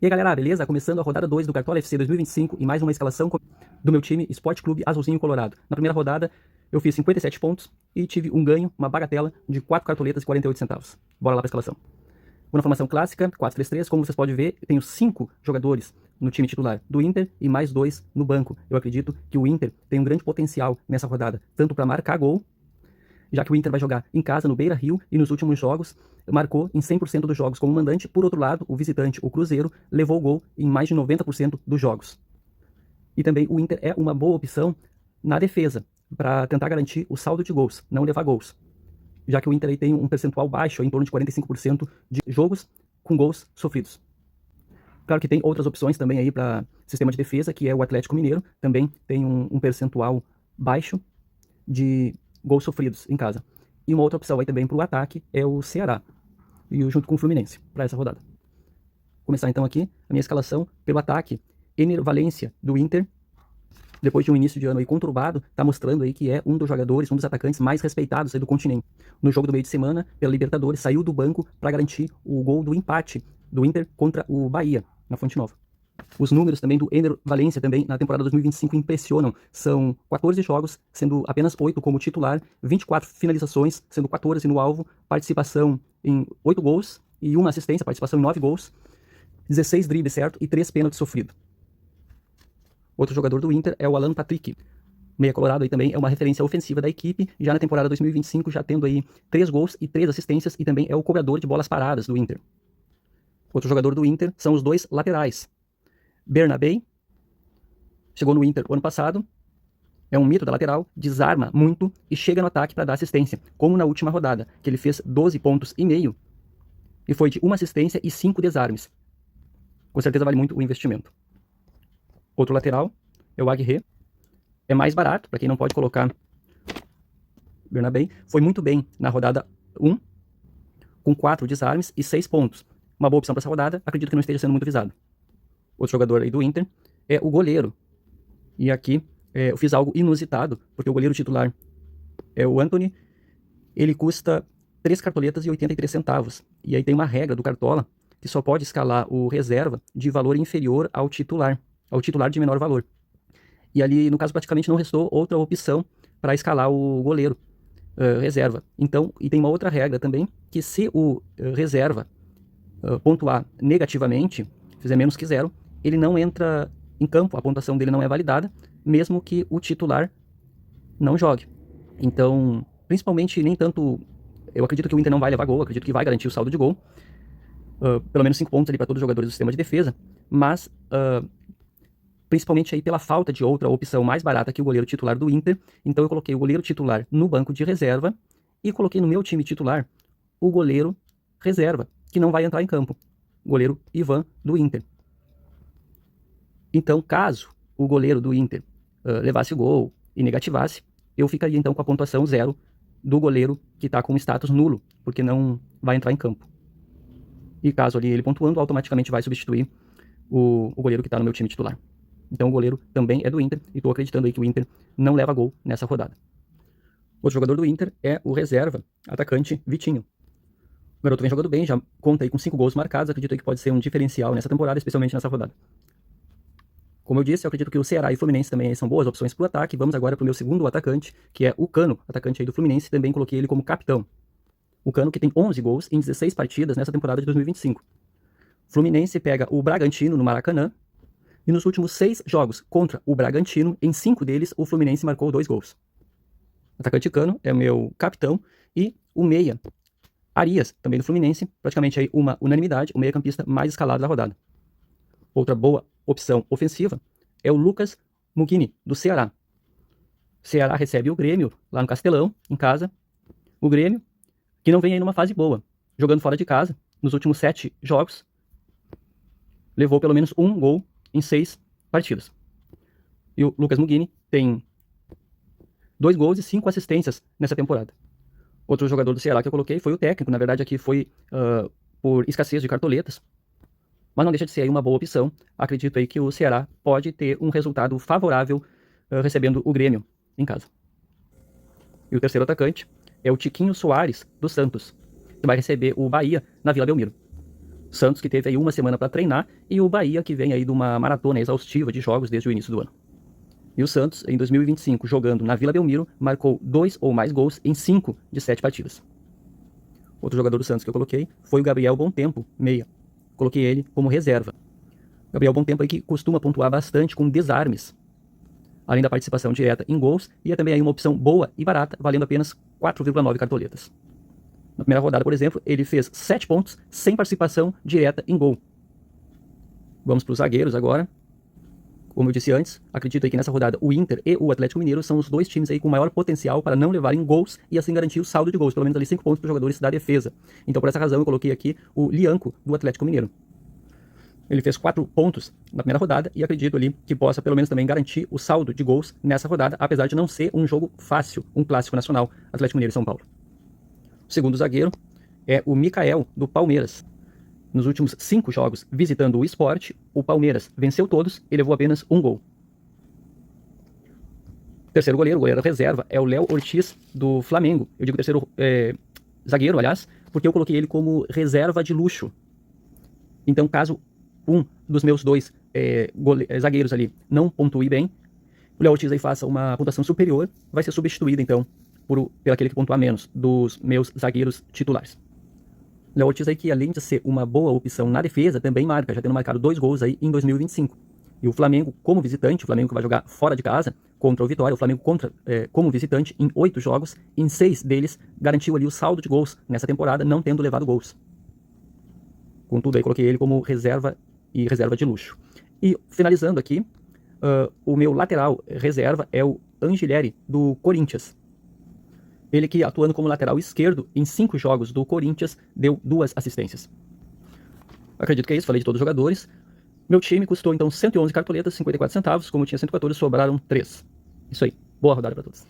E aí galera, beleza? Começando a rodada 2 do Cartola FC 2025 e mais uma escalação do meu time Esporte Clube Azulzinho Colorado. Na primeira rodada eu fiz 57 pontos e tive um ganho, uma bagatela de 4 cartoletas e 48 centavos. Bora lá pra escalação. Vou na formação clássica, 4-3-3, como vocês podem ver, tenho 5 jogadores no time titular do Inter e mais 2 no banco. Eu acredito que o Inter tem um grande potencial nessa rodada, tanto para marcar gol, já que o Inter vai jogar em casa no Beira-Rio e nos últimos jogos marcou em 100% dos jogos como mandante. Por outro lado, o visitante, o Cruzeiro, levou o gol em mais de 90% dos jogos. E também o Inter é uma boa opção na defesa, para tentar garantir o saldo de gols, não levar gols. Já que o Inter aí tem um percentual baixo, em torno de 45% de jogos com gols sofridos. Claro que tem outras opções também aí para sistema de defesa, que é o Atlético Mineiro, também tem um percentual baixo de gols sofridos em casa. E uma outra opção aí também para o ataque é o Ceará, e junto com o Fluminense, para essa rodada. Vou começar então aqui a minha escalação pelo ataque. Ener Valencia, do Inter, depois de um início de ano aí conturbado, está mostrando aí que é um dos jogadores, um dos atacantes mais respeitados aí do continente. No jogo do meio de semana, pela Libertadores, saiu do banco para garantir o gol do empate do Inter contra o Bahia, na Fonte Nova. Os números também do Ener Valencia também na temporada 2025 impressionam. São 14 jogos, sendo apenas 8 como titular, 24 finalizações, sendo 14 no alvo, participação em 8 gols e 1 assistência, participação em 9 gols, 16 dribles, certo? E 3 pênaltis sofridos. Outro jogador do Inter é o Alan Patrick. Meia colorado aí também é uma referência ofensiva da equipe, já na temporada 2025, já tendo aí 3 gols e 3 assistências, e também é o cobrador de bolas paradas do Inter. Outro jogador do Inter são os 2 laterais. Bernabei, chegou no Inter o ano passado, é um mito da lateral, desarma muito e chega no ataque para dar assistência, como na última rodada, que ele fez 12 pontos e meio e foi de 1 assistência e 5 desarmes. Com certeza vale muito o investimento. Outro lateral é o Aguirre, é mais barato, para quem não pode colocar Bernabei, foi muito bem na rodada 1, com 4 desarmes e 6 pontos. Uma boa opção para essa rodada, acredito que não esteja sendo muito visado. Outro jogador aí do Inter é o goleiro. E aqui eu fiz algo inusitado, porque o goleiro titular é o Antony. Ele custa 3 cartoletas e 83 centavos. E aí tem uma regra do Cartola, que só pode escalar o reserva de valor inferior ao titular de menor valor. E ali, no caso, praticamente não restou outra opção para escalar o goleiro reserva. Então, e tem uma outra regra também, que se o reserva pontuar negativamente, fizer menos que 0, ele não entra em campo, a pontuação dele não é validada, mesmo que o titular não jogue. Então, principalmente, nem tanto... Eu acredito que o Inter não vai levar gol, acredito que vai garantir o saldo de gol. Pelo menos 5 pontos ali para todos os jogadores do sistema de defesa, mas principalmente aí pela falta de outra opção mais barata que o goleiro titular do Inter. Então eu coloquei o goleiro titular no banco de reserva e coloquei no meu time titular o goleiro reserva, que não vai entrar em campo, o goleiro Ivan do Inter. Então, caso o goleiro do Inter levasse o gol e negativasse, eu ficaria então com a pontuação 0 do goleiro que está com status nulo, porque não vai entrar em campo. E caso ali ele pontuando, automaticamente vai substituir o goleiro que está no meu time titular. Então o goleiro também é do Inter, e estou acreditando aí que o Inter não leva gol nessa rodada. Outro jogador do Inter é o reserva, atacante Vitinho. O garoto vem jogando bem, já conta aí com 5 gols marcados, acredito aí que pode ser um diferencial nessa temporada, especialmente nessa rodada. Como eu disse, eu acredito que o Ceará e o Fluminense também são boas opções para o ataque. Vamos agora para o meu segundo atacante, que é o Cano, atacante aí do Fluminense, também coloquei ele como capitão. O Cano, que tem 11 gols em 16 partidas nessa temporada de 2025. Fluminense pega o Bragantino no Maracanã, e nos últimos 6 jogos contra o Bragantino, em 5 deles, o Fluminense marcou 2 gols. O atacante Cano é o meu capitão, e o meia, Arias, também do Fluminense, praticamente aí uma unanimidade, o meia-campista mais escalado da rodada. Outra boa opção ofensiva é o Lucas Mugni, do Ceará. O Ceará recebe o Grêmio lá no Castelão, em casa. O Grêmio, que não vem aí numa fase boa, jogando fora de casa, nos últimos 7 jogos, levou pelo menos 1 gol em 6 partidas. E o Lucas Mugni tem 2 gols e 5 assistências nessa temporada. Outro jogador do Ceará que eu coloquei foi o técnico. Na verdade, aqui foi por escassez de cartoletas, mas não deixa de ser aí uma boa opção. Acredito aí que o Ceará pode ter um resultado favorável recebendo o Grêmio em casa. E o terceiro atacante é o Tiquinho Soares, do Santos, que vai receber o Bahia na Vila Belmiro. Santos, que teve aí uma semana para treinar, e o Bahia, que vem aí de uma maratona exaustiva de jogos desde o início do ano. E o Santos, em 2025, jogando na Vila Belmiro, marcou 2 ou mais gols em 5 de 7 partidas. Outro jogador do Santos que eu coloquei foi o Gabriel Bontempo, meia. Coloquei ele como reserva. Gabriel Bontempo aí que costuma pontuar bastante com desarmes, além da participação direta em gols, e é também aí uma opção boa e barata, valendo apenas 4,9 cartoletas. Na primeira rodada, por exemplo, ele fez 7 pontos sem participação direta em gol. Vamos para os zagueiros agora. Como eu disse antes, acredito aí que nessa rodada o Inter e o Atlético Mineiro são os dois times aí com maior potencial para não levarem gols e assim garantir o saldo de gols, pelo menos ali 5 pontos para os jogadores da defesa. Então por essa razão eu coloquei aqui o Lianco do Atlético Mineiro. Ele fez 4 pontos na primeira rodada e acredito ali que possa pelo menos também garantir o saldo de gols nessa rodada, apesar de não ser um jogo fácil, um clássico nacional, Atlético Mineiro e São Paulo. O segundo zagueiro é o Mikael do Palmeiras. Nos últimos 5 jogos visitando o Sport, o Palmeiras venceu todos e levou apenas 1 gol. O terceiro goleiro, o goleiro reserva, é o Léo Ortiz do Flamengo. Eu digo terceiro zagueiro, aliás, porque eu coloquei ele como reserva de luxo. Então, caso um dos meus 2 zagueiros ali não pontue bem, o Léo Ortiz aí faça uma pontuação superior, vai ser substituído então por aquele que pontuar menos dos meus zagueiros titulares. Léo Ortiz aí que, além de ser uma boa opção na defesa, também marca, já tendo marcado 2 gols aí em 2025. E o Flamengo, como visitante, o Flamengo que vai jogar fora de casa contra o Vitória, o Flamengo como visitante em 8 jogos, em 6 deles garantiu ali o saldo de gols nessa temporada, não tendo levado gols. Contudo, aí coloquei ele como reserva e reserva de luxo. E finalizando aqui, o meu lateral reserva é o Angileri do Corinthians. Ele que, atuando como lateral esquerdo, em 5 jogos do Corinthians, deu 2 assistências. Acredito que é isso, falei de todos os jogadores. Meu time custou então 111 cartoletas, 54 centavos. Como tinha 114, sobraram 3. Isso aí. Boa rodada para todos.